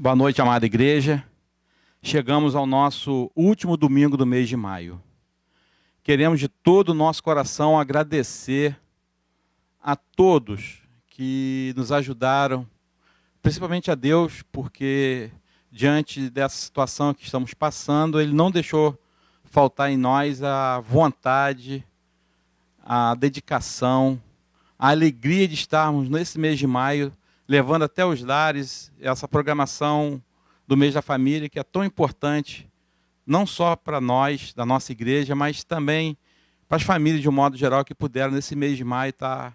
Boa noite, amada igreja. Chegamos ao nosso último domingo do mês de maio. Queremos de todo o nosso coração agradecer a todos que nos ajudaram, principalmente a Deus, porque diante dessa situação que estamos passando, Ele não deixou faltar em nós a vontade, a dedicação, a alegria de estarmos nesse mês de maio, levando até os lares essa programação do mês da família, que é tão importante, não só para nós, da nossa igreja, mas também para as famílias de um modo geral que puderam, nesse mês de maio, estar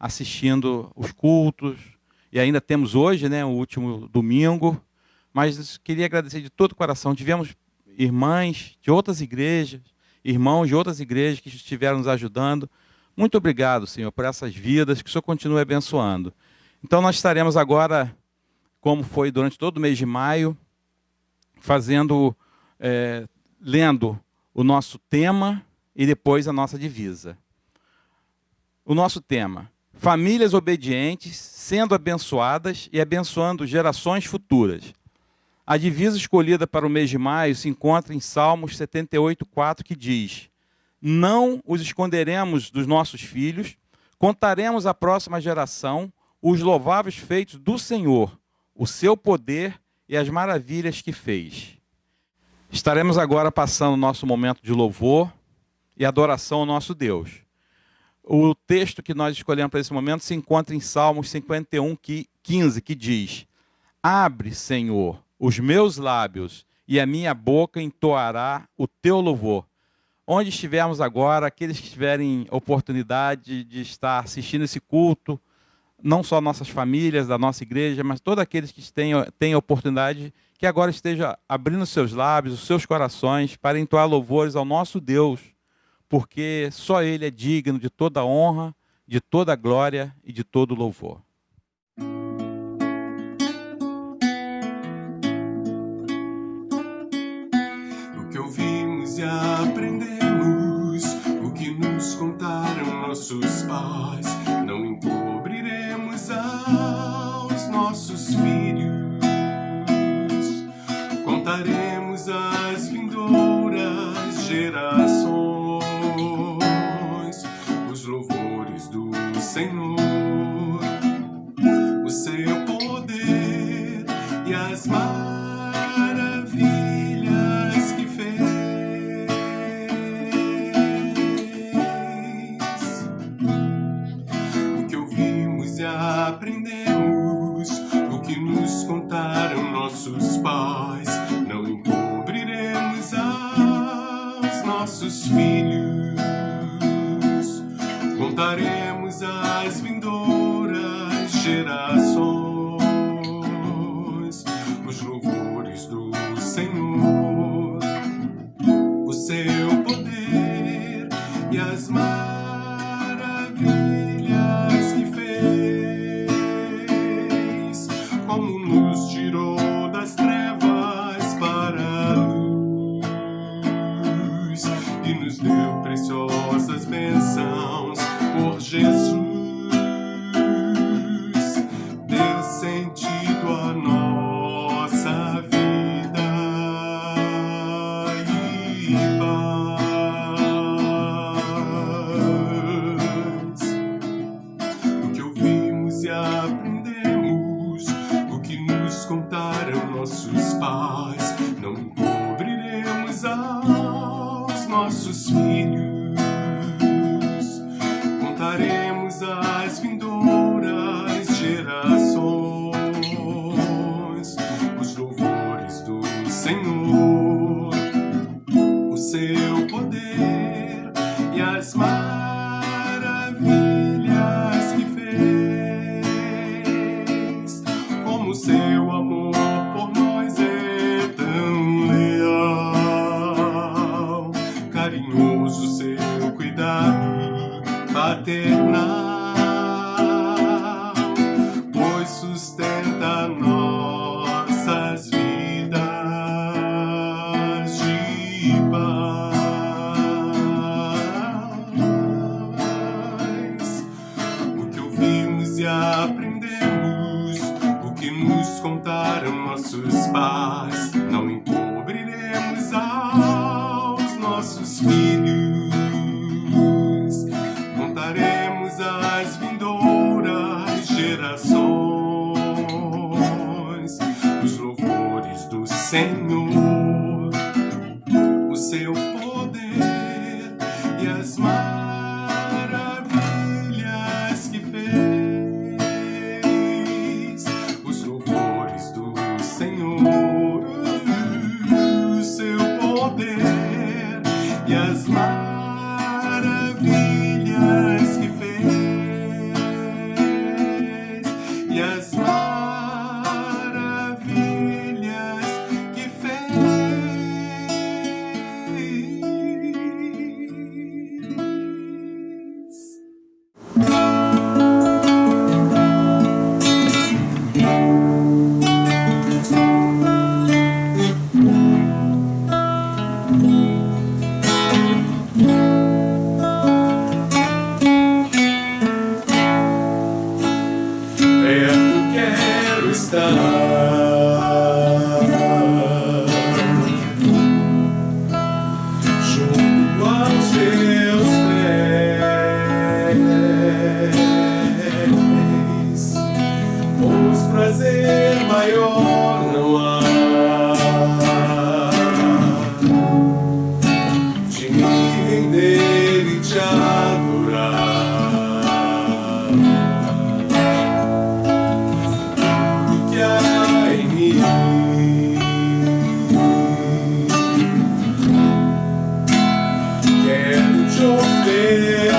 assistindo os cultos. E ainda temos hoje, o último domingo. Mas queria agradecer de todo o coração. Tivemos irmãs de outras igrejas, irmãos de outras igrejas que estiveram nos ajudando. Muito obrigado, Senhor, por essas vidas, que o Senhor continue abençoando. Então nós estaremos agora, como foi durante todo o mês de maio, lendo o nosso tema e depois a nossa divisa. O nosso tema: famílias obedientes, sendo abençoadas e abençoando gerações futuras. A divisa escolhida para o mês de maio se encontra em Salmos 78:4, que diz: não os esconderemos dos nossos filhos, contaremos à próxima geração os louváveis feitos do Senhor, o seu poder e as maravilhas que fez. Estaremos agora passando o nosso momento de louvor e adoração ao nosso Deus. O texto que nós escolhemos para esse momento se encontra em Salmos 51:15, que diz: abre, Senhor, os meus lábios, e a minha boca entoará o teu louvor. Onde estivermos agora, aqueles que tiverem oportunidade de estar assistindo esse culto, não só nossas famílias, da nossa igreja, mas todos aqueles que têm oportunidade, que agora esteja abrindo seus lábios, os seus corações, para entoar louvores ao nosso Deus, porque só Ele é digno de toda honra, de toda glória e de todo louvor. O que ouvimos e aprendemos, o que nos contaram nossos pais, não encobriremos aos nossos filhos. Contaremos às vindouras gerações os louvores do Senhor, o seu poder e as maravilhas que fez. O que ouvimos e aprendemos, o que nos contaram nossos pais, não encobriremos aos nossos filhos. Contaremos às vindouras gerações os louvores do Senhor, o seu poder e as maravilhas que fez, como nos tirou das trevas para a luz e nos deu preciosas bênçãos por Jesus. Deu sentido à nossa vida e paz. O que ouvimos e aprendemos, o que nos contaram nossos pais, não encobriremos aos nossos filhos. Contaremos às vindouras gerações os louvores do Senhor, o seu poder e as maravilhas que fez, como o seu amor por nós é tão leal, carinhoso seu cuidado paternal, pois sustenta nossas vidas de paz. O que ouvimos e aprendemos, o que que nos contaram nossos pais. Não encobriremos aos nossos filhos, contaremos às vindouras gerações os louvores do Senhor, o seu poder e as maravilhas que fez. Os louvores do Senhor, o seu poder e as maravilhas que fez. E as maravilhas que fez. Perto quero estar, junto aos teus pés, pois prazer maior não há de me render e te adorar. Quero te ofertar,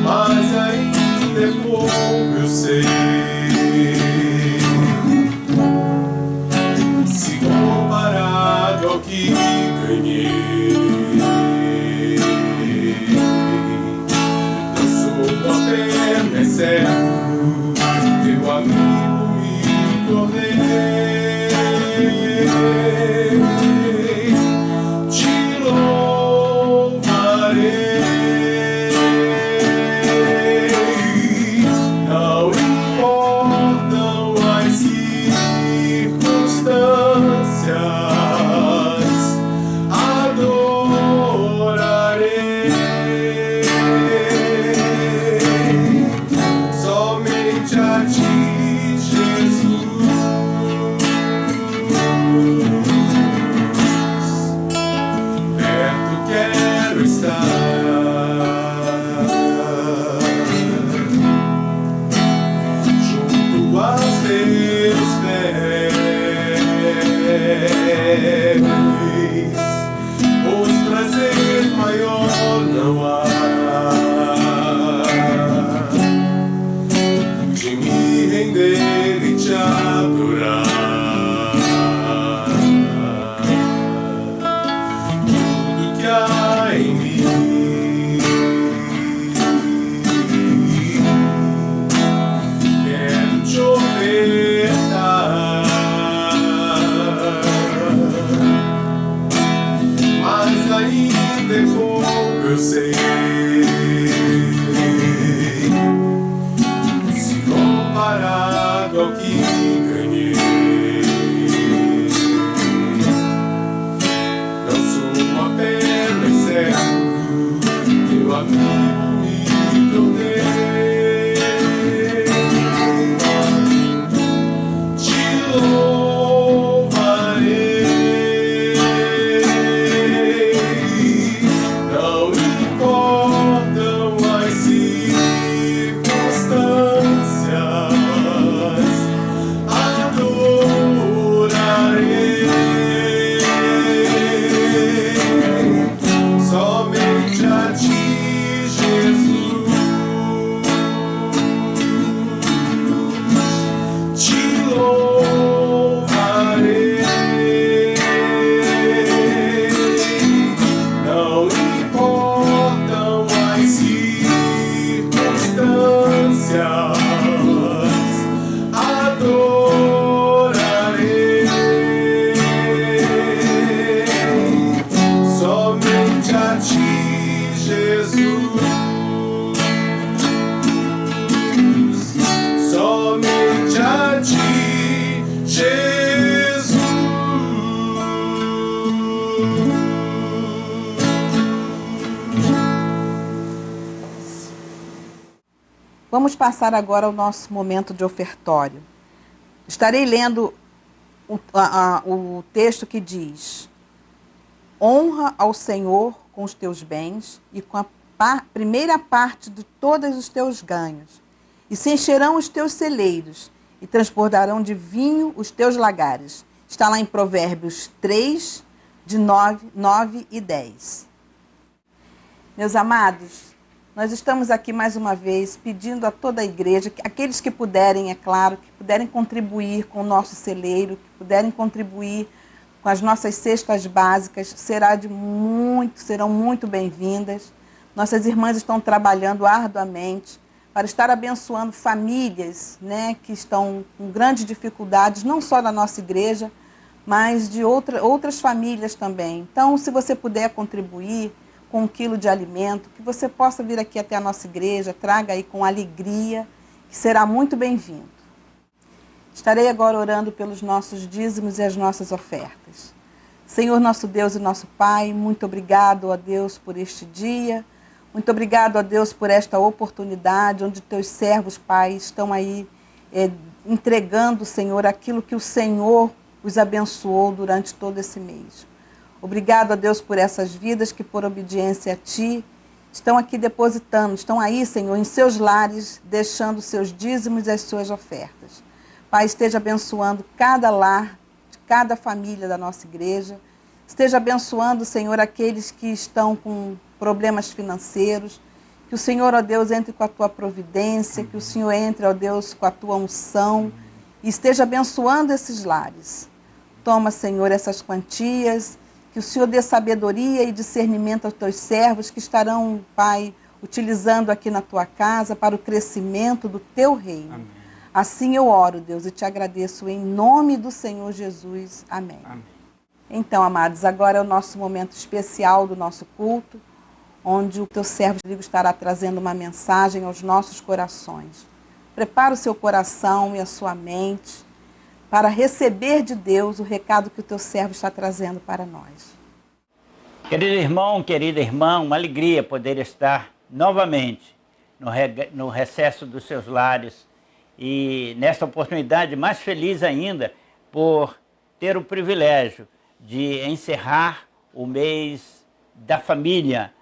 mas ainda é pouco, eu sei. Se comparado ao que ganhei, não sou apenas servo, teu amigo me tornei. Te louvarei, não importam as circunstâncias, adorarei somente Vamos passar agora ao nosso momento de ofertório. Estarei lendo o texto que diz: honra ao Senhor com os teus bens e com a primeira parte de todos os teus ganhos, e se encherão os teus celeiros, e transbordarão de vinho os teus lagares. Está lá em Provérbios 3, de 9 e 10. Meus amados, nós estamos aqui mais uma vez pedindo a toda a igreja, aqueles que puderem, é claro, que puderem contribuir com o nosso celeiro, que puderem contribuir com as nossas cestas básicas, serão muito bem-vindas. Nossas irmãs estão trabalhando arduamente para estar abençoando famílias, né, que estão com grandes dificuldades, não só da nossa igreja, mas de outras famílias também. Então, se você puder contribuir com 1 quilo de alimento, que você possa vir aqui até a nossa igreja, traga aí com alegria, que será muito bem-vindo. Estarei agora orando pelos nossos dízimos e as nossas ofertas. Senhor, nosso Deus e nosso Pai, muito obrigado, ó Deus, por este dia. Muito obrigado, ó Deus, por esta oportunidade, onde teus servos, Pai, estão aí entregando, Senhor, aquilo que o Senhor os abençoou durante todo esse mês. Obrigado, ó Deus, por essas vidas que, por obediência a Ti, estão aqui depositando, estão aí, Senhor, em seus lares, deixando seus dízimos e as suas ofertas. Pai, esteja abençoando cada lar, de cada família da nossa igreja. Esteja abençoando, Senhor, aqueles que estão com problemas financeiros. Que o Senhor, ó Deus, entre com a Tua providência, que o Senhor entre, ó Deus, com a Tua unção e esteja abençoando esses lares. Toma, Senhor, essas quantias, que o Senhor dê sabedoria e discernimento aos Teus servos que estarão, Pai, utilizando aqui na Tua casa para o crescimento do Teu reino. Amém. Assim eu oro, Deus, e te agradeço em nome do Senhor Jesus. Amém. Amém. Então, amados, agora é o nosso momento especial do nosso culto, onde o teu servo Rodrigo estará trazendo uma mensagem aos nossos corações. Prepara o seu coração e a sua mente para receber de Deus o recado que o teu servo está trazendo para nós. Querido irmão, querida irmã, uma alegria poder estar novamente no recesso dos seus lares e nesta oportunidade mais feliz ainda por ter o privilégio de encerrar o mês da família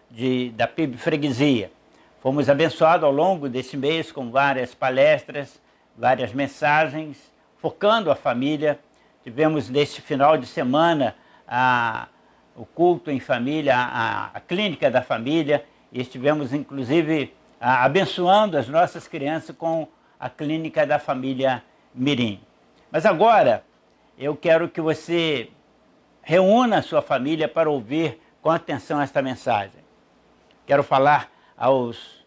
da PIB Freguesia. Fomos abençoados ao longo desse mês com várias palestras, várias mensagens, focando a família. Tivemos neste final de semana o culto em família, a clínica da família, e estivemos inclusive abençoando as nossas crianças com a clínica da família Mirim. Mas agora eu quero que você reúna a sua família para ouvir com atenção esta mensagem. Quero falar aos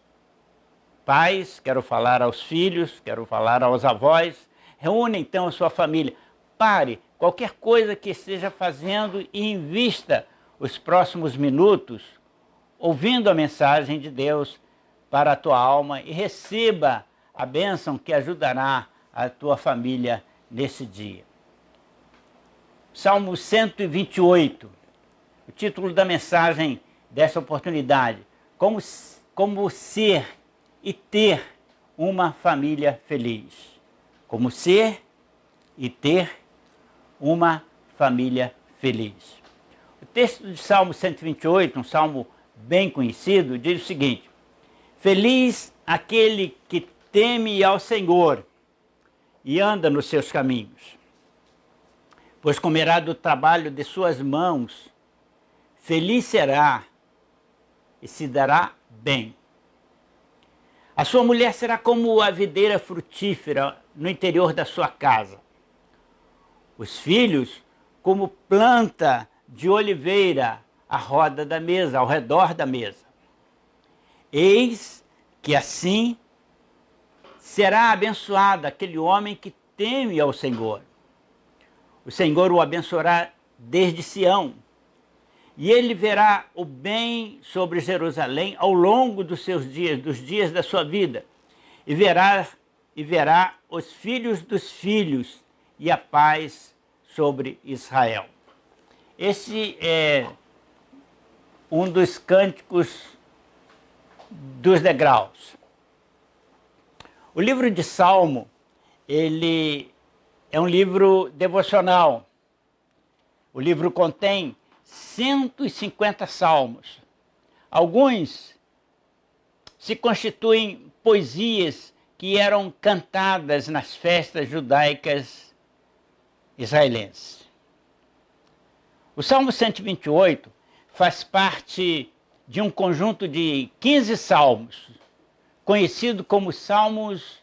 pais, quero falar aos filhos, quero falar aos avós. Reúna então a sua família. Pare qualquer coisa que esteja fazendo e invista os próximos minutos ouvindo a mensagem de Deus para a tua alma e receba a bênção que ajudará a tua família nesse dia. Salmo 128, o título da mensagem dessa oportunidade: como ser e ter uma família feliz. Como ser e ter uma família feliz. O texto de Salmo 128, um salmo bem conhecido, diz o seguinte: feliz aquele que teme ao Senhor e anda nos seus caminhos, pois comerá do trabalho de suas mãos, feliz será e se dará bem. A sua mulher será como a videira frutífera no interior da sua casa. Os filhos como planta de oliveira à roda da mesa, ao redor da mesa. Eis que assim será abençoado aquele homem que teme ao Senhor. O Senhor o abençoará desde Sião, e ele verá o bem sobre Jerusalém ao longo dos seus dias, dos dias da sua vida, e verá os filhos dos filhos e a paz sobre Israel. Esse é um dos cânticos dos degraus. O livro de Salmo, ele é um livro devocional. O livro contém 150 salmos. Alguns se constituem poesias que eram cantadas nas festas judaicas israelenses. O Salmo 128 faz parte de um conjunto de 15 salmos, conhecido como Salmos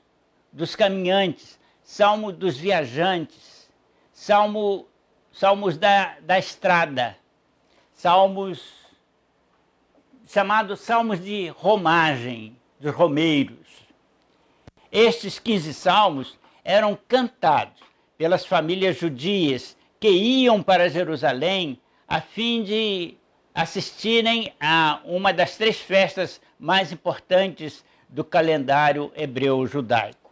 dos Caminhantes, Salmo dos Viajantes, Salmos da Estrada, Salmos chamados Salmos de Romagem, dos Romeiros. Estes 15 salmos eram cantados pelas famílias judias que iam para Jerusalém a fim de assistirem a uma das 3 festas mais importantes do calendário hebreu-judaico.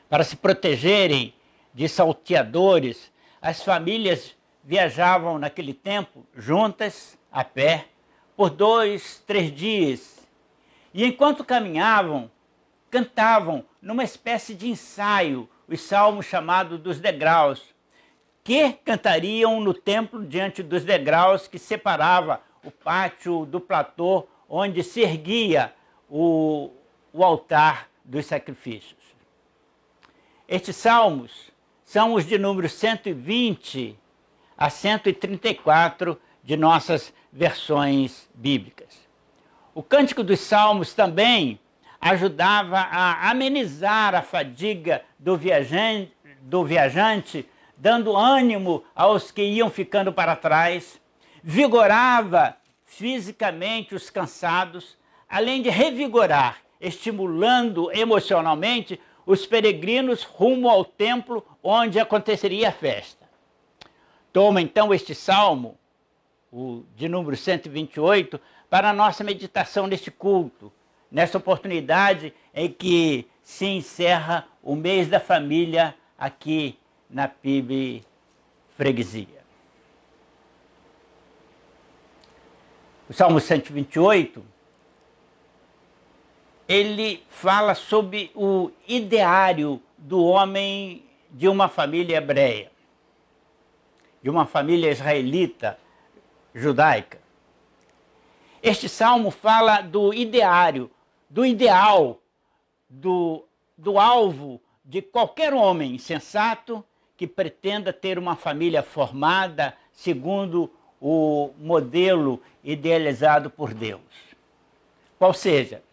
Para se protegerem de salteadores, as famílias viajavam naquele tempo juntas, a pé, por 2, 3 dias. E enquanto caminhavam, cantavam numa espécie de ensaio os salmos chamados dos degraus, que cantariam no templo diante dos degraus que separava o pátio do platô onde se erguia o altar dos sacrifícios. Estes salmos são os de número 120 a 134 de nossas versões bíblicas. O Cântico dos Salmos também ajudava a amenizar a fadiga do viajante, dando ânimo aos que iam ficando para trás, vigorava fisicamente os cansados, além de revigorar, estimulando emocionalmente os peregrinos rumo ao templo onde aconteceria a festa. Toma então este salmo, o de número 128, para a nossa meditação neste culto, nessa oportunidade em que se encerra o mês da família aqui na PIB Freguesia. O Salmo 128, ele fala sobre o ideário do homem de uma família hebreia, de uma família israelita, judaica. Este salmo fala do ideário, do ideal, do alvo de qualquer homem sensato que pretenda ter uma família formada segundo o modelo idealizado por Deus. Qual seja,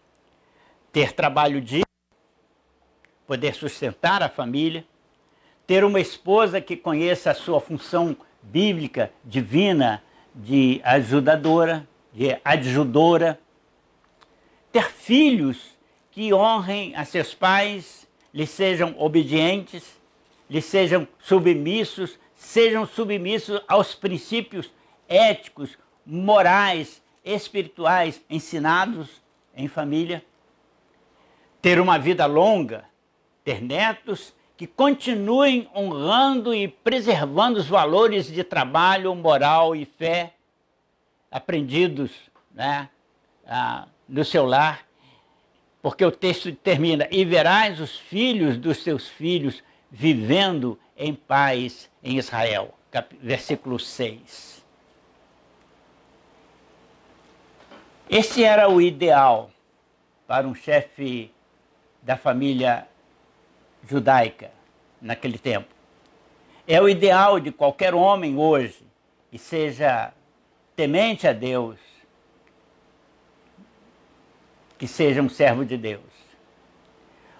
ter trabalho digno, poder sustentar a família, ter uma esposa que conheça a sua função bíblica, divina, de ajudadora, de adjudora, ter filhos que honrem a seus pais, lhes sejam obedientes, lhes sejam submissos aos princípios éticos, morais, espirituais ensinados em família, ter uma vida longa, ter netos que continuem honrando e preservando os valores de trabalho, moral e fé aprendidos, né, no seu lar, porque o texto termina: e verás os filhos dos teus filhos vivendo em paz em Israel. Versículo 6. Esse era o ideal para um chefe da família judaica naquele tempo. É o ideal de qualquer homem hoje que seja temente a Deus, que seja um servo de Deus.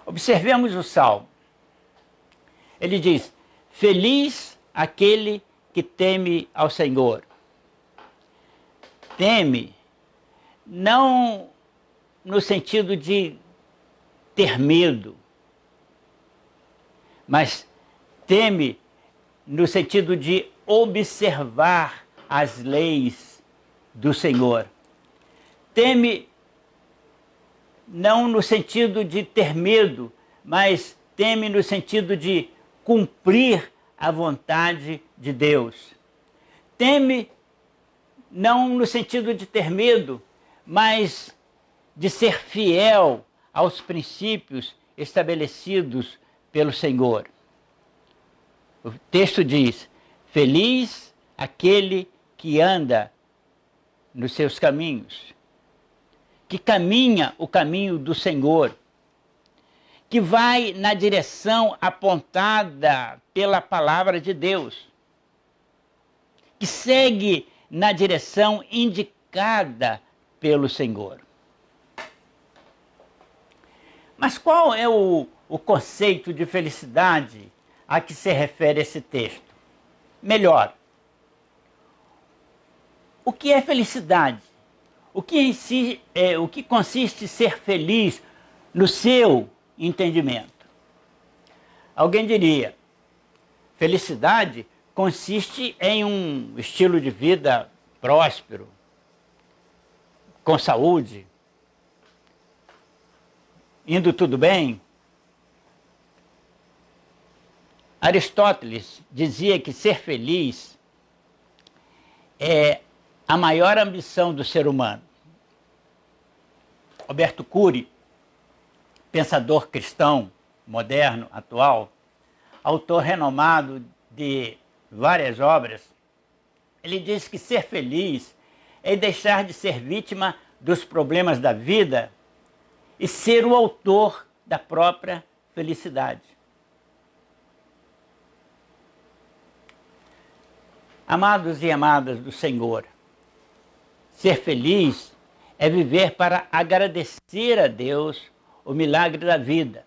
Observemos o Salmo. Ele diz: feliz aquele que teme ao Senhor. Teme não no sentido de ter medo, mas teme no sentido de observar as leis do Senhor. Teme não no sentido de ter medo, mas teme no sentido de cumprir a vontade de Deus. Teme não no sentido de ter medo, mas de ser fiel aos princípios estabelecidos pelo Senhor. O texto diz: feliz aquele que anda nos seus caminhos, que caminha o caminho do Senhor, que vai na direção apontada pela palavra de Deus, que segue na direção indicada pelo Senhor. Mas qual é o conceito de felicidade a que se refere esse texto? Melhor, o que é felicidade? O que consiste ser feliz no seu entendimento? Alguém diria: felicidade consiste em um estilo de vida próspero, com saúde, indo tudo bem. Aristóteles dizia que ser feliz é a maior ambição do ser humano. Alberto Cury, pensador cristão, moderno, atual, autor renomado de várias obras, ele diz que ser feliz é deixar de ser vítima dos problemas da vida e ser o autor da própria felicidade. Amados e amadas do Senhor, ser feliz é viver para agradecer a Deus o milagre da vida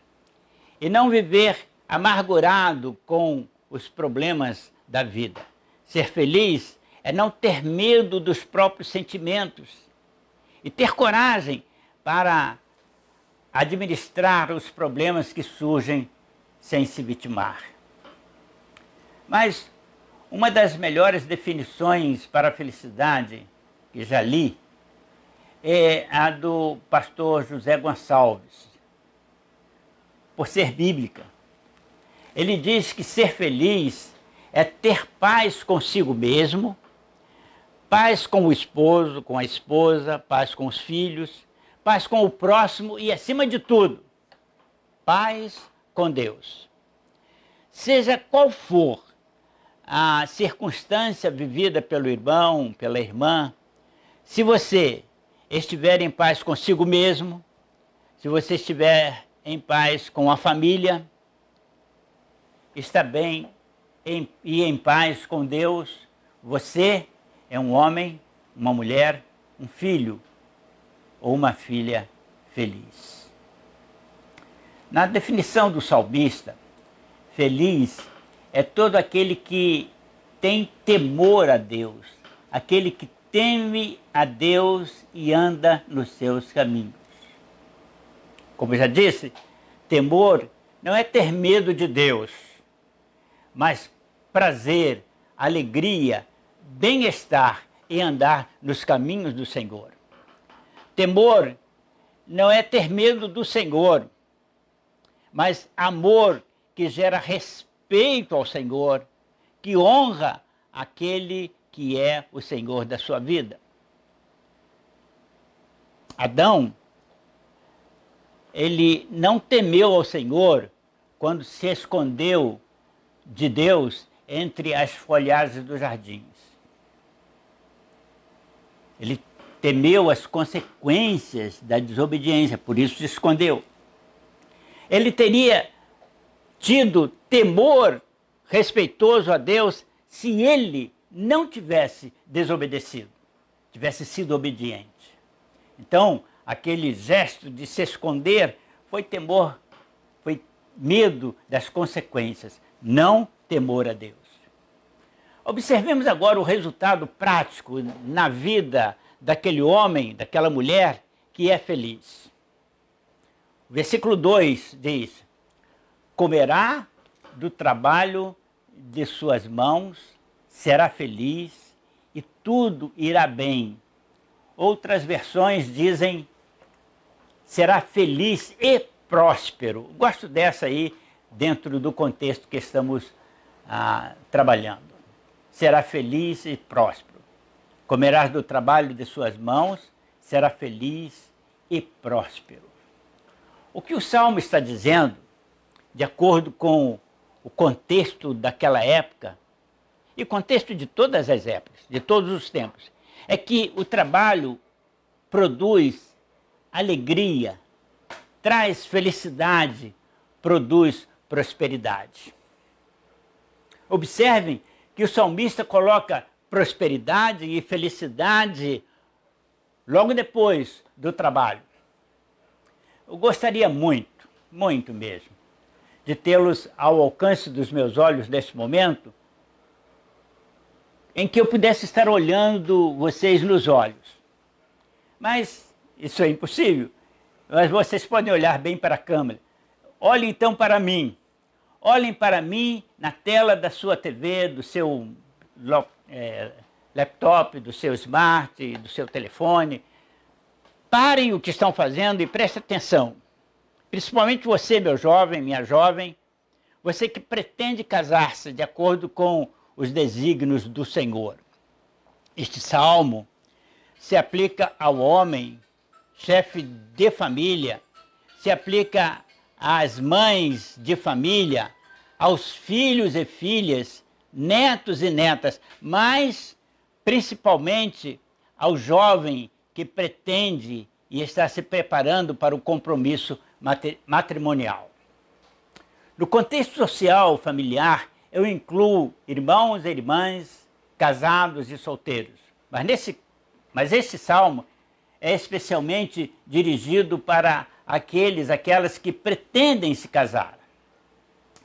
e não viver amargurado com os problemas da vida. Ser feliz é não ter medo dos próprios sentimentos e ter coragem para administrar os problemas que surgem sem se vitimar. Mas uma das melhores definições para a felicidade que já li é a do pastor José Gonçalves, por ser bíblica. Ele diz que ser feliz é ter paz consigo mesmo, paz com o esposo, com a esposa, paz com os filhos, paz com o próximo e, acima de tudo, paz com Deus. Seja qual for a circunstância vivida pelo irmão, pela irmã, se você estiver em paz consigo mesmo, se você estiver em paz com a família, está bem e em paz com Deus, você é um homem, uma mulher, um filho ou uma filha feliz. Na definição do salmista, feliz é todo aquele que tem temor a Deus, aquele que teme a Deus e anda nos seus caminhos. Como eu já disse, temor não é ter medo de Deus, mas prazer, alegria, bem-estar em andar nos caminhos do Senhor. Temor não é ter medo do Senhor, mas amor que gera respeito ao Senhor, que honra aquele que é o Senhor da sua vida. Adão, ele não temeu ao Senhor quando se escondeu de Deus entre as folhagens dos jardins. Ele temeu as consequências da desobediência, por isso se escondeu. Ele teria tido temor respeitoso a Deus se ele não tivesse desobedecido, tivesse sido obediente. Então, aquele gesto de se esconder foi temor, foi medo das consequências, não temor a Deus. Observemos agora o resultado prático na vida daquele homem, daquela mulher que é feliz. O versículo 2 diz: comerá do trabalho de suas mãos, será feliz e tudo irá bem. Outras versões dizem: será feliz e próspero. Gosto dessa aí dentro do contexto que estamos trabalhando. Será feliz e próspero. Comerás do trabalho de suas mãos, será feliz e próspero. O que o Salmo está dizendo, de acordo com o contexto daquela época, e o contexto de todas as épocas, de todos os tempos, é que o trabalho produz alegria, traz felicidade, produz prosperidade. Observem que o salmista coloca prosperidade e felicidade logo depois do trabalho. Eu gostaria muito, muito mesmo, de tê-los ao alcance dos meus olhos neste momento, em que eu pudesse estar olhando vocês nos olhos. Mas isso é impossível. Mas vocês podem olhar bem para a câmera. Olhem então para mim. Olhem para mim na tela da sua TV, do seu laptop, do seu smart, do seu telefone. Parem o que estão fazendo e prestem atenção. Principalmente você, meu jovem, minha jovem, você que pretende casar-se de acordo com os desígnios do Senhor. Este salmo se aplica ao homem, chefe de família, se aplica às mães de família, aos filhos e filhas, netos e netas, mas principalmente ao jovem que pretende e está se preparando para o compromisso matrimonial. No contexto social, familiar, eu incluo irmãos e irmãs, casados e solteiros. Mas esse salmo é especialmente dirigido para aquelas que pretendem se casar.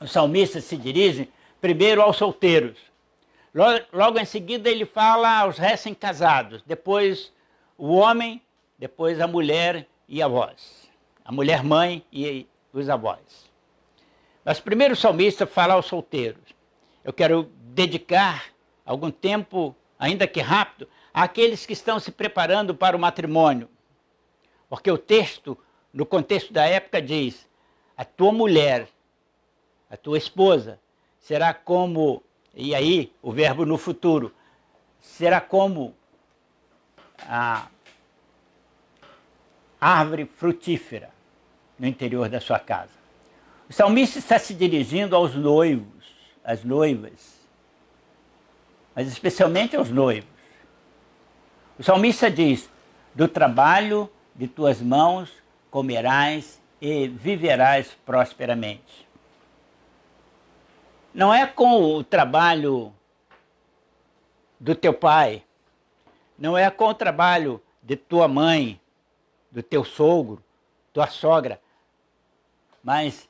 O salmista se dirige primeiro aos solteiros. Logo em seguida ele fala aos recém-casados, depois o homem, depois a mulher e avós. A mulher mãe e os avós. Mas primeiro o salmista fala aos solteiros. Eu quero dedicar algum tempo, ainda que rápido, àqueles que estão se preparando para o matrimônio. Porque o texto, no contexto da época, diz: a tua mulher, a tua esposa, será como, e aí o verbo no futuro, será como a árvore frutífera no interior da sua casa. O salmista está se dirigindo aos noivos, às noivas, mas especialmente aos noivos. O salmista diz: do trabalho de tuas mãos comerás e viverás prosperamente. Não é com o trabalho do teu pai, não é com o trabalho de tua mãe, do teu sogro, tua sogra, mas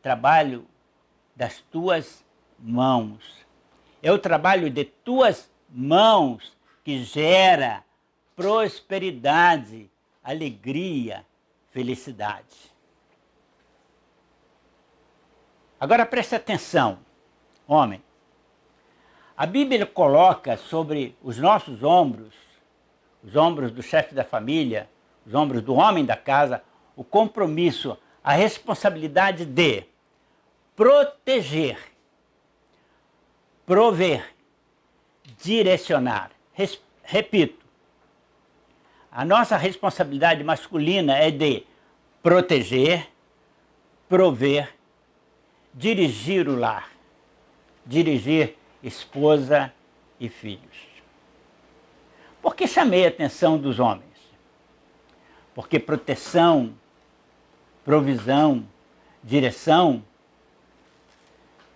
trabalho das tuas mãos. É o trabalho de tuas mãos que gera prosperidade, alegria, felicidade. Agora preste atenção, homem. A Bíblia coloca sobre os nossos ombros, os ombros do chefe da família, os ombros do homem da casa, o compromisso, a responsabilidade de proteger, prover, direcionar. Repito, a nossa responsabilidade masculina é de proteger, prover, dirigir o lar, dirigir esposa e filhos. Por que chamei a atenção dos homens? Porque proteção, provisão, direção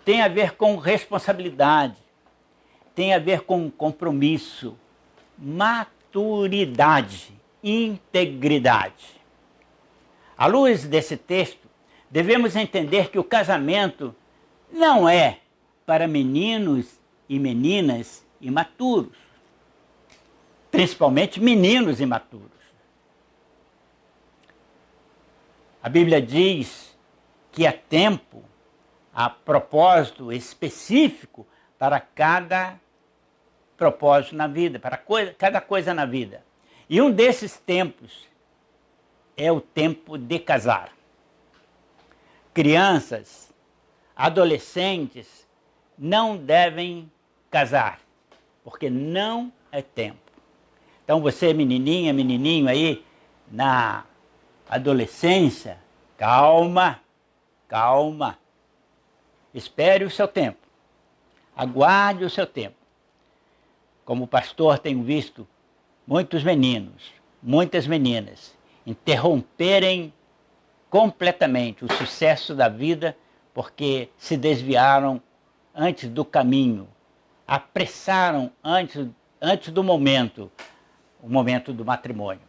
tem a ver com responsabilidade, tem a ver com compromisso, maturidade, integridade. À luz desse texto, devemos entender que o casamento não é para meninos e meninas imaturos, principalmente meninos imaturos. A Bíblia diz que há tempo, há propósito específico para cada propósito na vida, para cada coisa na vida. E um desses tempos é o tempo de casar. Crianças, adolescentes não devem casar, porque não é tempo. Então você, menininha, menininho aí, na adolescência, Calma, calma. Espere o seu tempo. Aguarde o seu tempo. Como pastor, tenho visto muitos meninos, muitas meninas interromperem completamente o sucesso da vida porque se desviaram antes do caminho, apressaram antes do momento, o momento do matrimônio.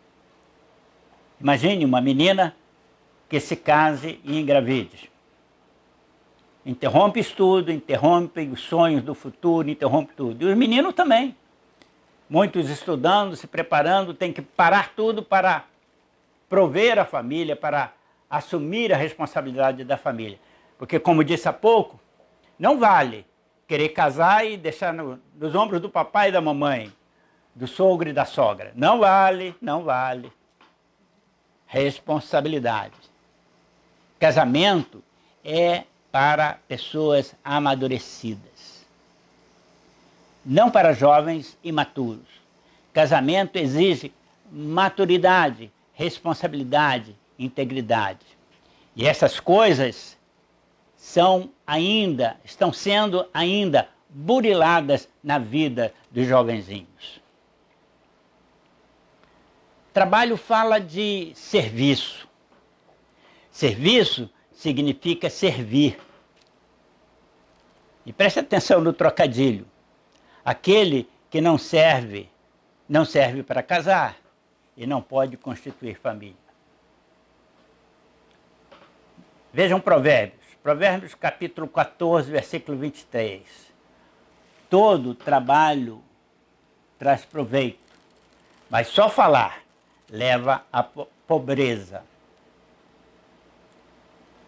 Imagine uma menina que se case e engravide. Interrompe estudo, interrompe os sonhos do futuro, interrompe tudo. E os meninos também. Muitos estudando, se preparando, tem que parar tudo para prover a família, para assumir a responsabilidade da família. Porque, como disse há pouco, não vale querer casar e deixar nos ombros do papai e da mamãe, do sogro e da sogra. Não vale, não vale. Responsabilidade. Casamento é para pessoas amadurecidas, não para jovens imaturos. Casamento exige maturidade, responsabilidade, integridade. E essas coisas estão sendo ainda buriladas na vida dos jovenzinhos. Trabalho fala de serviço. Serviço significa servir. E preste atenção no trocadilho. Aquele que não serve para casar e não pode constituir família. Vejam Provérbios. Provérbios capítulo 14, versículo 23. Todo trabalho traz proveito, mas só falar leva à pobreza.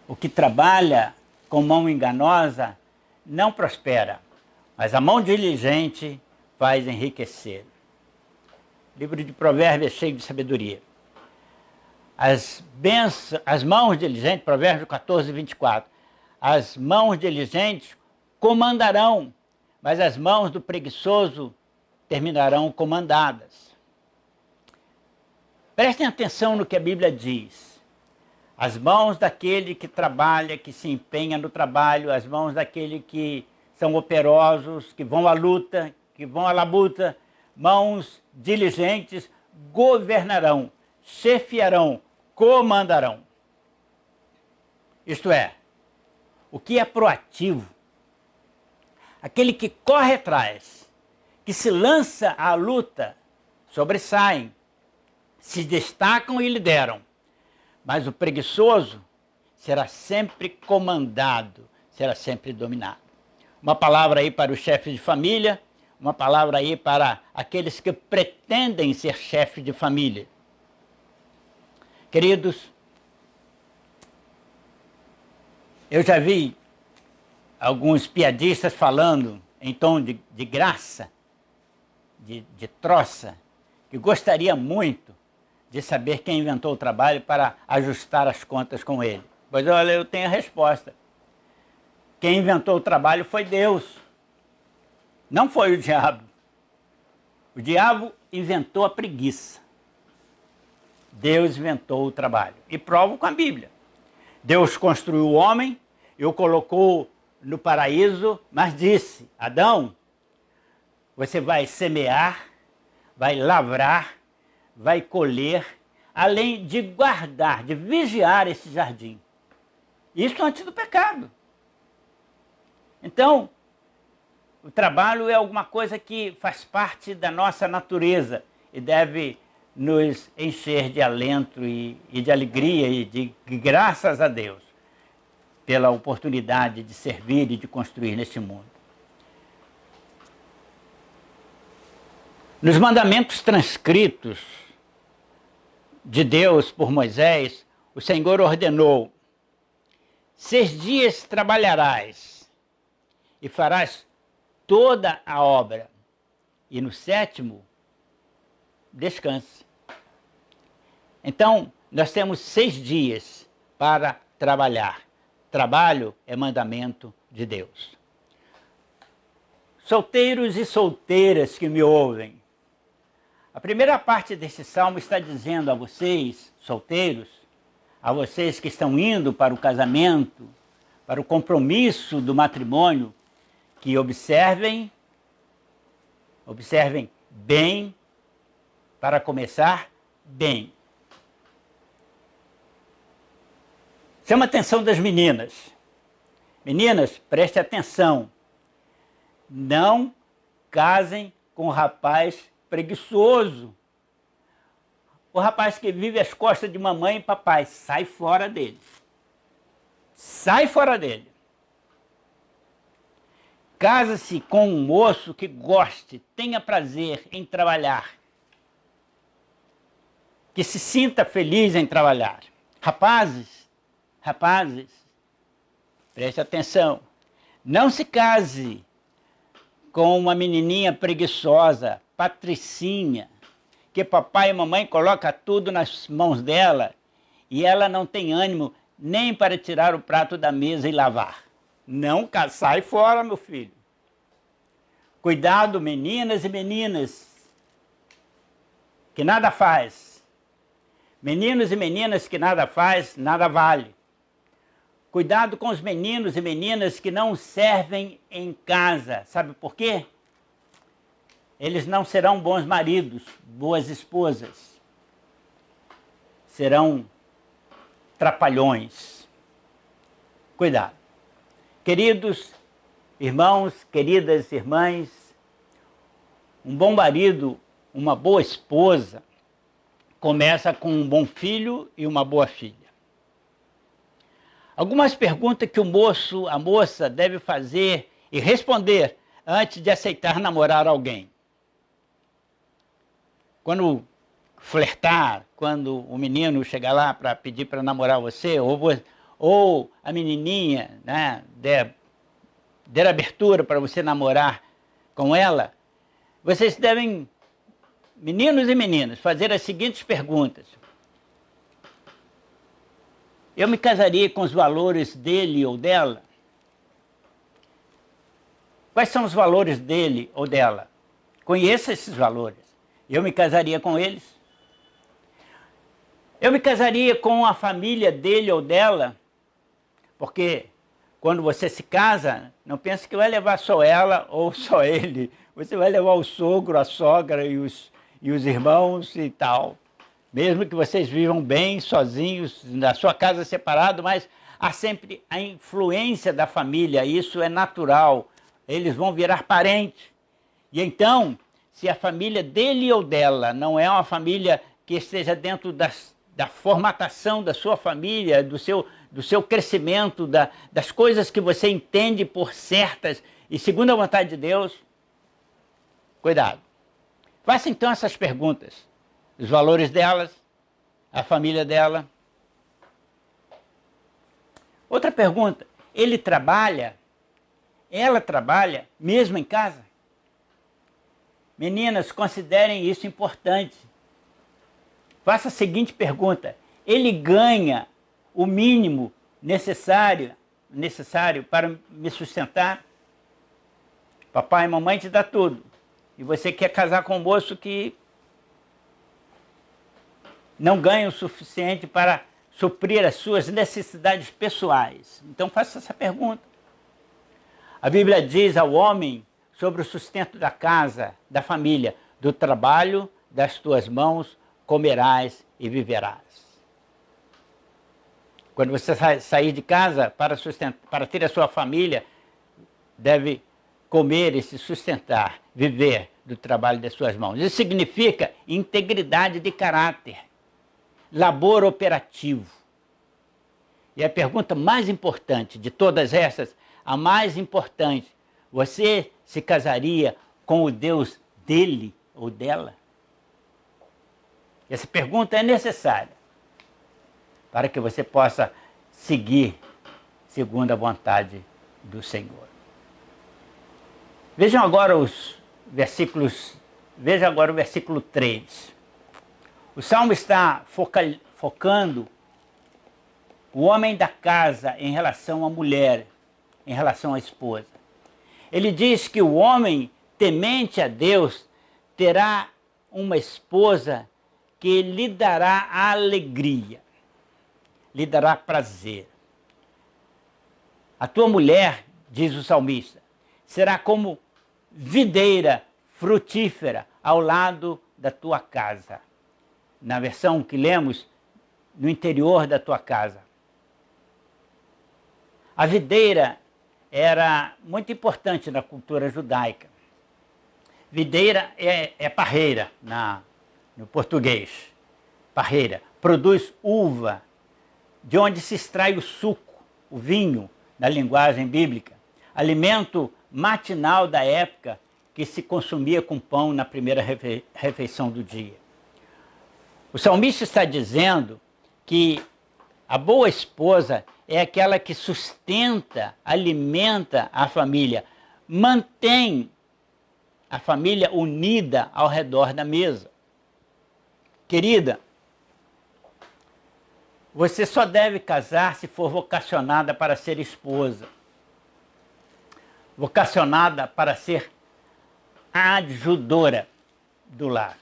O que trabalha com mão enganosa não prospera, mas a mão diligente faz enriquecer. O livro de Provérbios é cheio de sabedoria. As mãos diligentes, Provérbios 14, 24, as mãos diligentes comandarão, mas as mãos do preguiçoso terminarão comandadas. Prestem atenção no que a Bíblia diz. As mãos daquele que trabalha, que se empenha no trabalho, as mãos daquele que são operosos, que vão à luta, que vão à labuta, mãos diligentes governarão, chefiarão, comandarão. Isto é, o que é proativo, aquele que corre atrás, que se lança à luta, sobressaem, se destacam e lideram. Mas o preguiçoso será sempre comandado, será sempre dominado. Uma palavra aí para o chefe de família, uma palavra aí para aqueles que pretendem ser chefe de família. Queridos, eu já vi alguns piadistas falando em tom de graça, de troça, que gostaria muito de saber quem inventou o trabalho para ajustar as contas com ele. Pois olha, eu tenho a resposta. Quem inventou o trabalho foi Deus, não foi o diabo. O diabo inventou a preguiça. Deus inventou o trabalho. E provo com a Bíblia. Deus construiu o homem e o colocou no paraíso, mas disse: Adão, você vai semear, vai lavrar, vai colher, além de guardar, de vigiar esse jardim. Isso antes do pecado. Então, o trabalho é alguma coisa que faz parte da nossa natureza e deve nos encher de alento e de alegria e de graças a Deus pela oportunidade de servir e de construir neste mundo. Nos mandamentos transcritos de Deus por Moisés, o Senhor ordenou: 6 dias trabalharás e farás toda a obra, e no 7º descanse. Então, nós temos 6 dias para trabalhar. Trabalho é mandamento de Deus. Solteiros e solteiras que me ouvem, a primeira parte desse salmo está dizendo a vocês, solteiros, a vocês que estão indo para o casamento, para o compromisso do matrimônio, que observem bem, para começar bem. Chama a atenção das meninas. Meninas, preste atenção. Não casem com um rapaz preguiçoso. O rapaz que vive às costas de mamãe e papai, sai fora dele. Sai fora dele. Casa-se com um moço que goste, tenha prazer em trabalhar. Que se sinta feliz em trabalhar. Rapazes, preste atenção. Não se case com uma menininha preguiçosa, patricinha, que papai e mamãe colocam tudo nas mãos dela e ela não tem ânimo nem para tirar o prato da mesa e lavar. Não, sai fora, meu filho. Cuidado, meninas e meninas, que nada faz. Meninos e meninas que nada faz, nada vale. Cuidado com os meninos e meninas que não servem em casa. Sabe por quê? Eles não serão bons maridos, boas esposas. Serão trapalhões. Cuidado. Queridos irmãos, queridas irmãs, um bom marido, uma boa esposa, começa com um bom filho e uma boa filha. Algumas perguntas que o moço, a moça deve fazer e responder antes de aceitar namorar alguém. Quando flertar, quando o menino chegar lá para pedir para namorar você, ou a menininha, né, der abertura para você namorar com ela, vocês devem, meninos e meninas, fazer as seguintes perguntas. Eu me casaria com os valores dele ou dela? Quais são os valores dele ou dela? Conheça esses valores. Eu me casaria com eles? Eu me casaria com a família dele ou dela? Porque quando você se casa, não pense que vai levar só ela ou só ele. Você vai levar o sogro, a sogra e os irmãos e tal. Mesmo que vocês vivam bem sozinhos, na sua casa separado, mas há sempre a influência da família, isso é natural. Eles vão virar parentes. E então, se a família dele ou dela não é uma família que esteja dentro da formatação da sua família, do seu crescimento, das coisas que você entende por certas e segundo a vontade de Deus, cuidado. Faça então essas perguntas. Os valores delas, a família dela. Outra pergunta, ele trabalha, ela trabalha mesmo em casa? Meninas, considerem isso importante. Faça a seguinte pergunta, ele ganha o mínimo necessário para me sustentar? Papai e mamãe te dá tudo. E você quer casar com um moço que não ganha o suficiente para suprir as suas necessidades pessoais. Então faça essa pergunta. A Bíblia diz ao homem sobre o sustento da casa, da família, do trabalho das tuas mãos comerás e viverás. Quando você sair de casa para ter a sua família, deve comer e se sustentar, viver do trabalho das suas mãos. Isso significa integridade de caráter, labor operativo. E a pergunta mais importante de todas essas, a mais importante, você se casaria com o Deus dele ou dela? Essa pergunta é necessária para que você possa seguir segundo a vontade do Senhor. Vejam agora os versículos, veja agora o versículo 3. O Salmo está focando o homem da casa em relação à mulher, em relação à esposa. Ele diz que o homem temente a Deus terá uma esposa que lhe dará alegria. lhe dará prazer. A tua mulher, diz o salmista, será como videira frutífera ao lado da tua casa. Na versão que lemos, no interior da tua casa. A videira era muito importante na cultura judaica. Videira é parreira no português. Parreira. Produz uva, de onde se extrai o suco, o vinho, na linguagem bíblica. Alimento matinal da época que se consumia com pão na primeira refeição do dia. O salmista está dizendo que a boa esposa é aquela que sustenta, alimenta a família, mantém a família unida ao redor da mesa. Querida, você só deve casar se for vocacionada para ser esposa, vocacionada para ser adjudora do lar.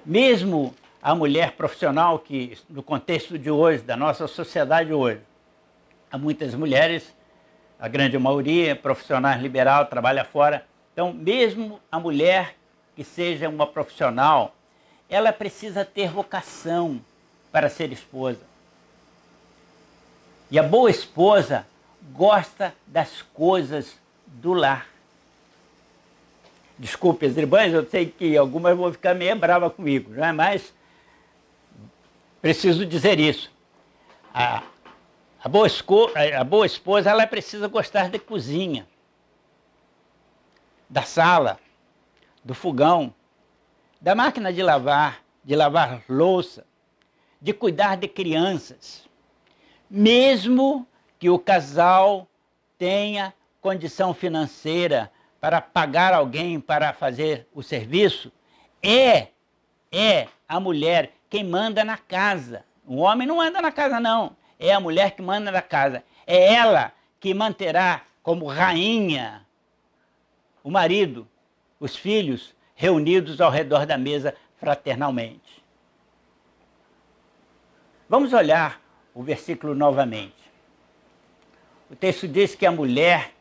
Mesmo a mulher profissional, que no contexto de hoje, da nossa sociedade hoje, há muitas mulheres, a grande maioria, profissionais liberal, trabalha fora. Então, mesmo a mulher que seja uma profissional, ela precisa ter vocação para ser esposa. E a boa esposa gosta das coisas do lar. Desculpe as irmãs, eu sei que algumas vão ficar meio bravas comigo, não é? Mas preciso dizer isso. A boa esposa, ela precisa gostar de cozinha, da sala, do fogão, da máquina de lavar louça, de cuidar de crianças. Mesmo que o casal tenha condição financeira para pagar alguém para fazer o serviço, é a mulher quem manda na casa. O homem não manda na casa, não. É a mulher que manda na casa. É ela que manterá como rainha o marido, os filhos, reunidos ao redor da mesa fraternalmente. Vamos olhar o versículo novamente. O texto diz que a mulher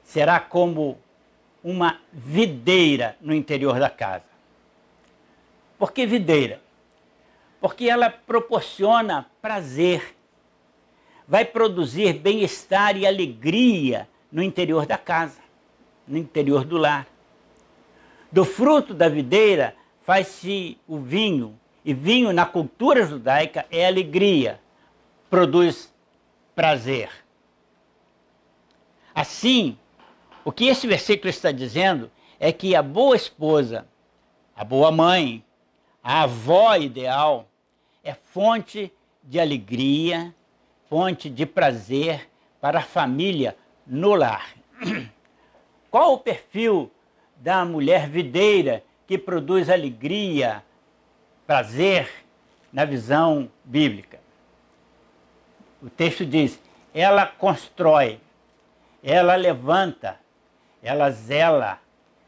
será como uma videira no interior da casa. Por que videira? Porque ela proporciona prazer, vai produzir bem-estar e alegria no interior da casa, no interior do lar. Do fruto da videira faz-se o vinho, e vinho na cultura judaica é alegria, produz prazer. Assim, o que esse versículo está dizendo é que a boa esposa, a boa mãe, a avó ideal é fonte de alegria, fonte de prazer para a família no lar. Qual o perfil da mulher videira que produz alegria, prazer na visão bíblica? O texto diz, ela constrói, ela levanta, ela zela,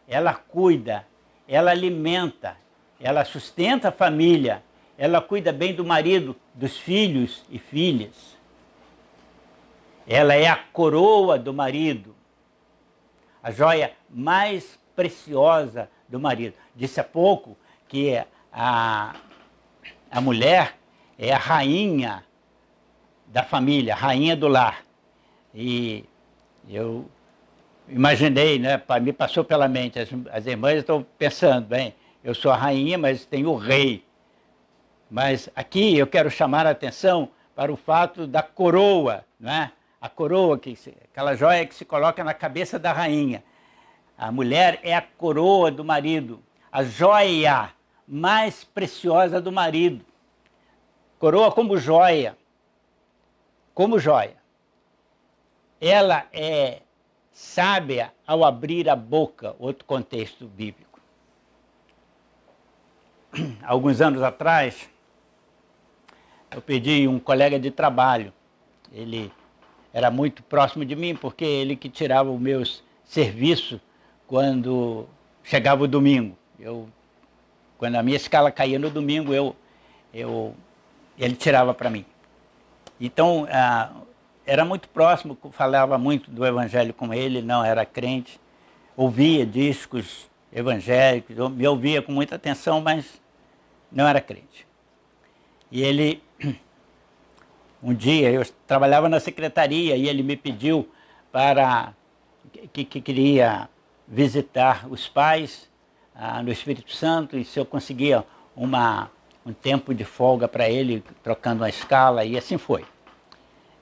ela cuida, ela alimenta, ela sustenta a família, ela cuida bem do marido, dos filhos e filhas. Ela é a coroa do marido, a joia mais preciosa do marido. Disse há pouco que a mulher é a rainha da família, a rainha do lar. E eu imaginei, né, me passou pela mente, as irmãs estão pensando, bem, eu sou a rainha, mas tem o rei. Mas aqui eu quero chamar a atenção para o fato da coroa, né? A coroa, aquela joia que se coloca na cabeça da rainha. A mulher é a coroa do marido, a joia mais preciosa do marido. Coroa como joia. Como joia. Ela é sábia ao abrir a boca, outro contexto bíblico. Alguns anos atrás, eu pedi um colega de trabalho. Ele era muito próximo de mim, porque ele que tirava os meus serviços quando chegava o domingo. Quando a minha escala caía no domingo, eu ele tirava para mim. Então, era muito próximo, falava muito do evangelho com ele, não era crente, ouvia discos evangélicos, me ouvia com muita atenção, mas não era crente. E ele, um dia, eu trabalhava na secretaria e ele me pediu para que queria visitar os pais no Espírito Santo, e se eu conseguia um tempo de folga para ele, trocando uma escala, e assim foi.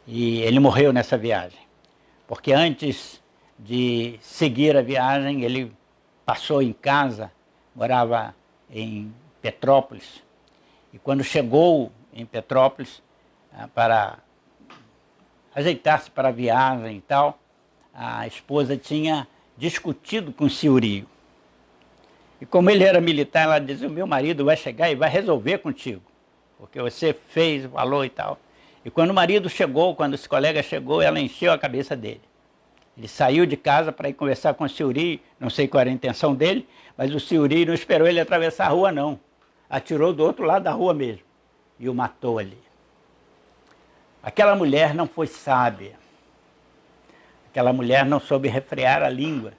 E ele morreu nessa viagem, porque antes de seguir a viagem, ele passou em casa, morava em Petrópolis, e quando chegou em Petrópolis, para ajeitar-se para a viagem e tal, a esposa tinha discutido com o senhorio. E como ele era militar, ela dizia: o meu marido vai chegar e vai resolver contigo, porque você fez, falou e tal. E quando o marido chegou, quando esse colega chegou, ela encheu a cabeça dele. Ele saiu de casa para ir conversar com o senhorio, não sei qual era a intenção dele, mas o senhorio não esperou ele atravessar a rua, não. Atirou do outro lado da rua mesmo e o matou ali. Aquela mulher não foi sábia. Aquela mulher não soube refrear a língua.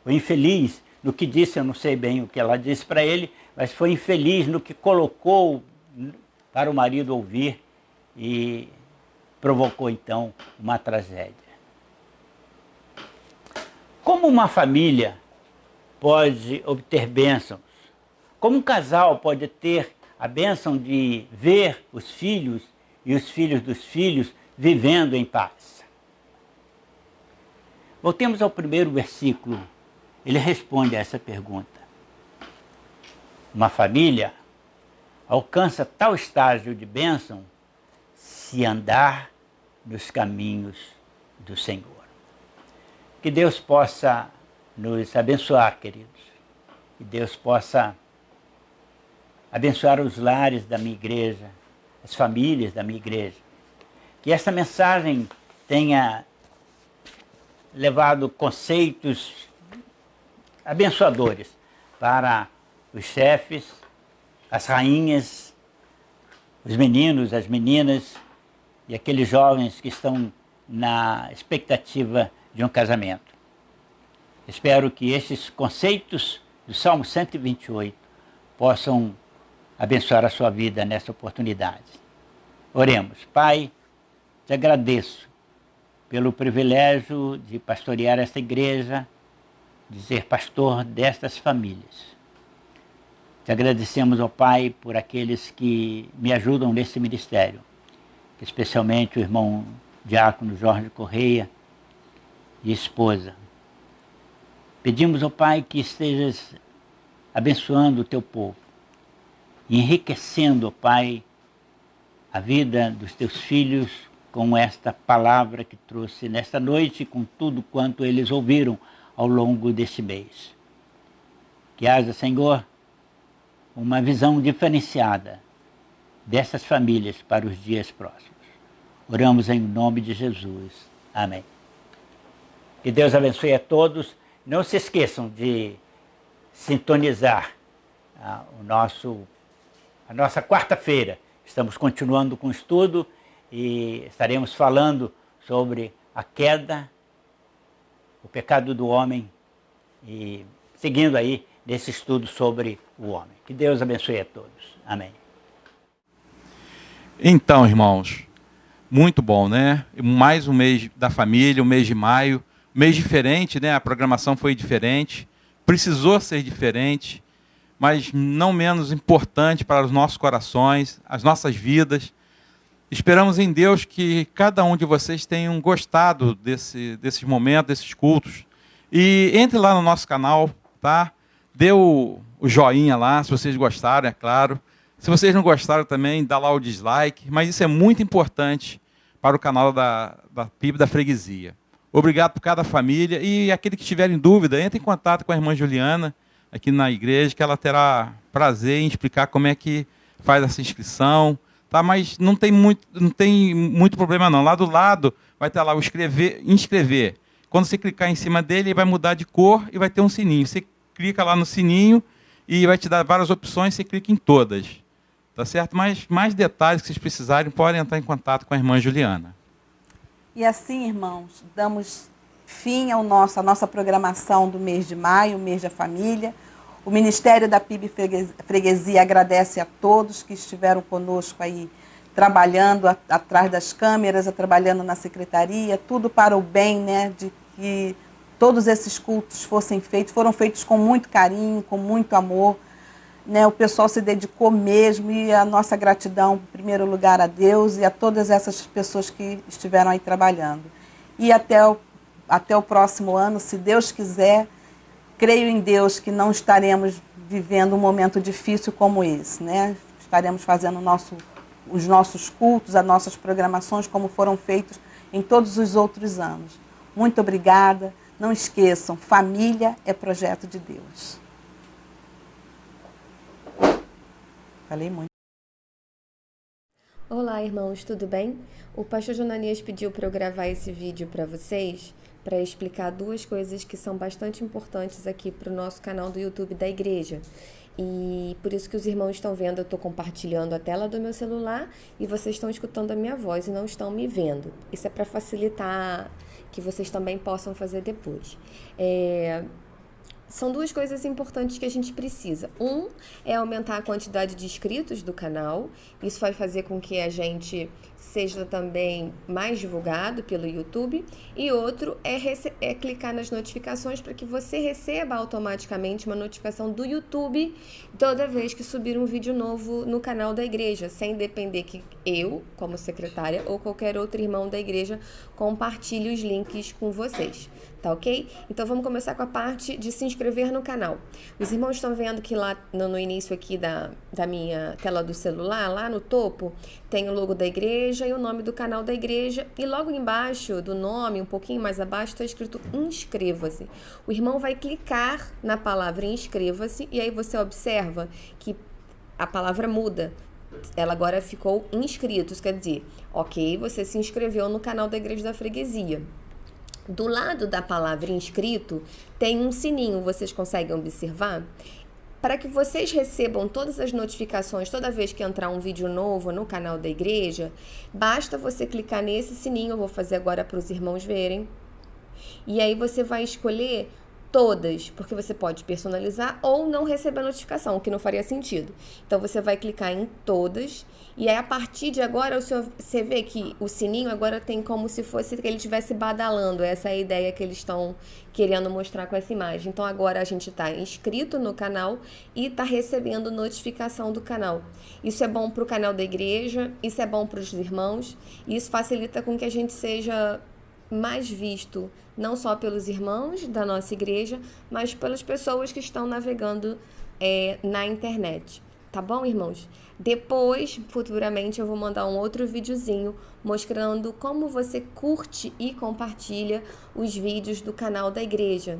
Foi infeliz no que disse, eu não sei bem o que ela disse para ele, mas foi infeliz no que colocou para o marido ouvir e provocou então uma tragédia. Como uma família pode obter bênçãos? Como um casal pode ter a bênção de ver os filhos e os filhos dos filhos vivendo em paz? Voltemos ao primeiro versículo. Ele responde a essa pergunta. Uma família alcança tal estágio de bênção se andar nos caminhos do Senhor. Que Deus possa nos abençoar, queridos. Que Deus possa abençoar os lares da minha igreja, as famílias da minha igreja. Que essa mensagem tenha levado conceitos abençoadores para os chefes, as rainhas, os meninos, as meninas e aqueles jovens que estão na expectativa de um casamento. Espero que estes conceitos do Salmo 128 possam abençoar a sua vida nessa oportunidade. Oremos. Pai, te agradeço pelo privilégio de pastorear esta igreja, de ser pastor destas famílias. Te agradecemos, ó Pai, por aqueles que me ajudam nesse ministério, especialmente o irmão diácono Jorge Correia e esposa. Pedimos, ó Pai, que estejas abençoando o teu povo, enriquecendo, ó Pai, a vida dos teus filhos com esta palavra que trouxe nesta noite, com tudo quanto eles ouviram ao longo desse mês. Que haja, Senhor, uma visão diferenciada dessas famílias para os dias próximos. Oramos em nome de Jesus. Amém. Que Deus abençoe a todos. Não se esqueçam de sintonizar a nossa quarta-feira. Estamos continuando com o estudo e estaremos falando sobre a queda, o pecado do homem e seguindo aí nesse estudo sobre o homem. Que Deus abençoe a todos. Amém. Então, irmãos, muito bom, né? Mais um mês da família, um mês de maio, um mês diferente, né? A programação foi diferente, precisou ser diferente, mas não menos importante para os nossos corações, as nossas vidas. Esperamos em Deus que cada um de vocês tenham gostado desses momentos, desses cultos. E entre lá no nosso canal, tá? Dê o joinha lá, se vocês gostaram, é claro. Se vocês não gostaram também, dá lá o dislike. Mas isso é muito importante para o canal da PIB da Freguesia. Obrigado por cada família. E aquele que tiver em dúvida, entre em contato com a irmã Juliana, aqui na igreja, que ela terá prazer em explicar como é que faz essa inscrição. Tá? Mas não tem muito problema não. Lá do lado vai estar lá o inscrever. Quando você clicar em cima dele, ele vai mudar de cor e vai ter um sininho. Você clica lá no sininho e vai te dar várias opções, você clica em todas. tá certo? Mas mais detalhes que vocês precisarem, podem entrar em contato com a irmã Juliana. E assim, irmãos, damos fim à nossa programação do mês de maio, o mês da família. O Ministério da PIB Freguesia agradece a todos que estiveram conosco aí, trabalhando atrás das câmeras, trabalhando na secretaria, tudo para o bem, né, de que todos esses cultos foram feitos com muito carinho, com muito amor, né, o pessoal se dedicou mesmo, e a nossa gratidão, em primeiro lugar, a Deus e a todas essas pessoas que estiveram aí trabalhando. E até o próximo ano, se Deus quiser, creio em Deus que não estaremos vivendo um momento difícil como esse, né? Estaremos fazendo os nossos cultos, as nossas programações como foram feitos em todos os outros anos. Muito obrigada. Não esqueçam, família é projeto de Deus. Falei muito. Olá, irmãos, tudo bem? O pastor Jonanias pediu para eu gravar esse vídeo para vocês, para explicar duas coisas que são bastante importantes aqui para o nosso canal do YouTube da igreja. E por isso que os irmãos estão vendo, eu estou compartilhando a tela do meu celular e vocês estão escutando a minha voz e não estão me vendo. Isso é para facilitar que vocês também possam fazer depois. São duas coisas importantes que a gente precisa. Um é aumentar a quantidade de inscritos do canal. Isso vai fazer com que a gente seja também mais divulgado pelo YouTube. E outro é clicar nas notificações para que você receba automaticamente uma notificação do YouTube toda vez que subir um vídeo novo no canal da igreja, sem depender que eu, como secretária, ou qualquer outro irmão da igreja compartilhe os links com vocês. Tá ok? Então vamos começar com a parte de se inscrever no canal. Os irmãos estão vendo que lá no início aqui da minha tela do celular, lá no topo, tem o logo da igreja e o nome do canal da igreja. E logo embaixo do nome, um pouquinho mais abaixo, está escrito inscreva-se. O irmão vai clicar na palavra inscreva-se e aí você observa que a palavra muda. Ela agora ficou inscritos, quer dizer, ok, você se inscreveu no canal da Igreja da Freguesia. Do lado da palavra inscrito, tem um sininho, vocês conseguem observar? Para que vocês recebam todas as notificações toda vez que entrar um vídeo novo no canal da igreja, basta você clicar nesse sininho, eu vou fazer agora para os irmãos verem. E aí você vai escolher todas, porque você pode personalizar ou não receber a notificação, o que não faria sentido. Então você vai clicar em todas e aí a partir de agora você vê que o sininho agora tem como se fosse que ele estivesse badalando. Essa é a ideia que eles estão querendo mostrar com essa imagem. Então agora a gente está inscrito no canal e está recebendo notificação do canal. Isso é bom para o canal da igreja, isso é bom para os irmãos, e isso facilita com que a gente seja mais visto, não só pelos irmãos da nossa igreja, mas pelas pessoas que estão navegando na internet. Tá bom, irmãos? Depois, futuramente, eu vou mandar um outro videozinho mostrando como você curte e compartilha os vídeos do canal da igreja.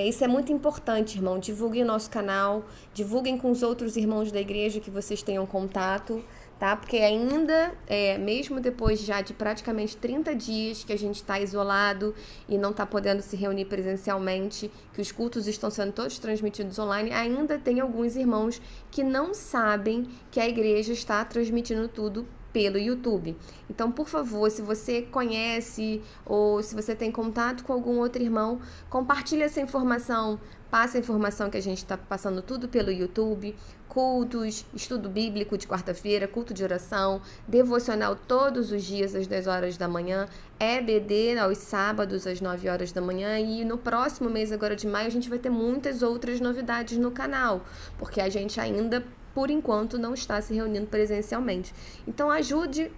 Isso é muito importante, irmão. Divulguem o nosso canal, divulguem com os outros irmãos da igreja que vocês tenham contato, tá? Porque ainda, mesmo depois já de praticamente 30 dias que a gente está isolado e não está podendo se reunir presencialmente, que os cultos estão sendo todos transmitidos online, ainda tem alguns irmãos que não sabem que a igreja está transmitindo tudo pelo YouTube. Então, por favor, se você conhece ou se você tem contato com algum outro irmão, compartilhe essa informação, passe a informação que a gente está passando tudo pelo YouTube, cultos, estudo bíblico de quarta-feira, culto de oração, devocional todos os dias às 10 horas da manhã, EBD aos sábados às 9 horas da manhã, e no próximo mês agora de maio a gente vai ter muitas outras novidades no canal, porque a gente ainda por enquanto não está se reunindo presencialmente. Então ajude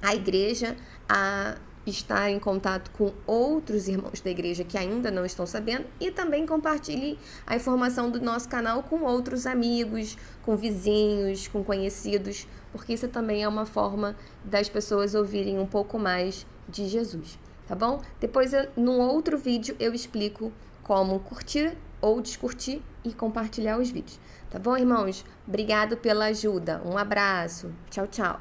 a igreja a estar em contato com outros irmãos da igreja que ainda não estão sabendo e também compartilhe a informação do nosso canal com outros amigos, com vizinhos, com conhecidos, porque isso também é uma forma das pessoas ouvirem um pouco mais de Jesus, tá bom? Depois, num outro vídeo, eu explico como curtir ou descurtir e compartilhar os vídeos. Tá bom, irmãos? Obrigado pela ajuda. Um abraço. Tchau, tchau.